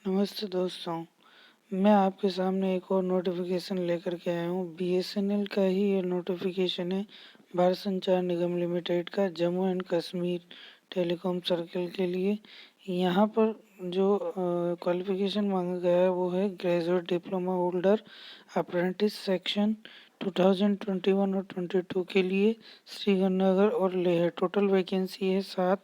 नमस्ते दोस्तों। मैं आपके सामने एक और नोटिफिकेशन लेकर के आया हूँ। बीएसएनएल का ही ये नोटिफिकेशन है। भारत संचार निगम लिमिटेड का Jammu and Kashmir telecom circle के लिए। यहाँ पर जो क्वालिफिकेशन मांगा गया है वो है graduate diploma holder apprentice section 2021 और 22 के लिए श्रीगंगानगर और लेह। टोटल वैकेंसी है 7।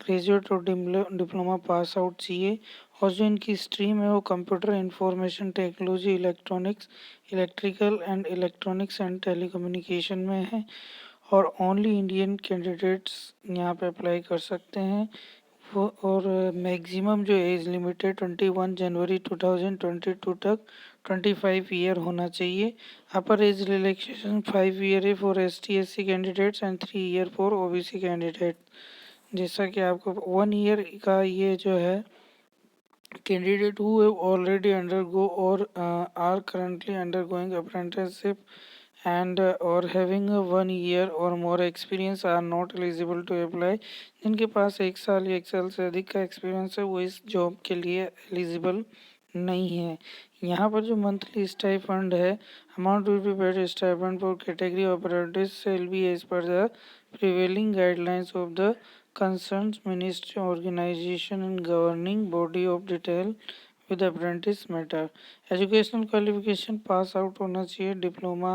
ग्रेजुएट और डिप्लोमा पास आउट चाहिए। और जो इनकी स्ट्रीम है वो computer information technology, electronics, electrical and electronics and telecommunication में है। और ओनली इंडियन कैंडिडेट्स यहाँ पे अप्लाई कर सकते हैं। वो और मैक्सिमम जो एज लिमिट है 21 जनवरी 2022 तक 25 ईयर होना चाहिए। अपर एज रिलैक्सेशन 5 ईयर है for ST SC candidates and 3 year for OBC candidate. जैसा कि आपको 1 ईयर का ये जो है candidate who have already undergo or are currently undergoing apprenticeship and or having a 1 year or more experience are not eligible to apply। जिनके पास 1 साल या 1 साल से अधिक का एक्सपीरियंस है वो इस जॉब के लिए एलिजिबल नहीं है। यहाँ पर जो मंथली स्टाइपेंड है, amount will be paid stipend for category operatives shall be as per the prevailing guidelines of the concerns ministry organization and governing body of detail with apprentice matter। Educational qualification pass out होना चाहिए, diploma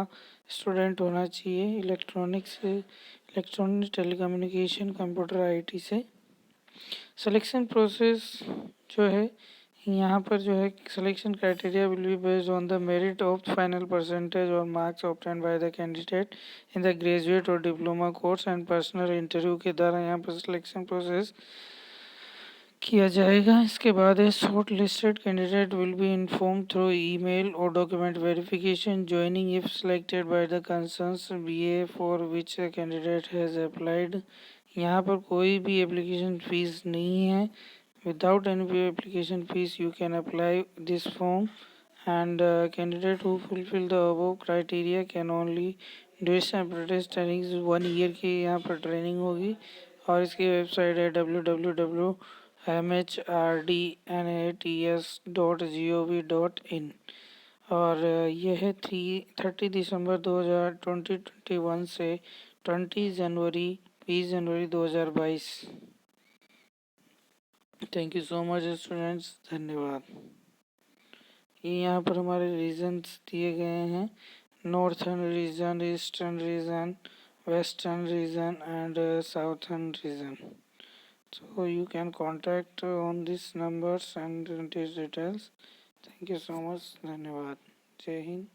student होना चाहिए electronics से, electronic telecommunication computer IT से। Selection process जो है यहाँ पर जो है selection criteria will be based on the merit of final percentage और marks obtain by the candidate in the graduate और diploma course and personal interview के द्वारा यहाँ पर सिलेक्शन प्रोसेस किया जाएगा। इसके बाद है shortlisted candidate will be inform through email और document verification joining if selected by the concerns BA for which candidate has applied. यहाँ पर कोई भी एप्लीकेशन फीस नहीं है। Without any application fees, you can apply this form, and candidate who fulfill the above criteria can only duration apprentice training 1 year की यहाँ पर training होगी। और इसकी वेबसाइट है www.mhrdnats.gov.in। और यह है 30 दिसंबर 2021 से 20 जनवरी 2022। Thank you so much students, धन्यवाद। ये यहाँ पर हमारे रीजन्स दिए गए हैं, northern region, eastern region, western region and southern region. So you can contact on these numbers and these details। Thank you so much, धन्यवाद। जय हिंद।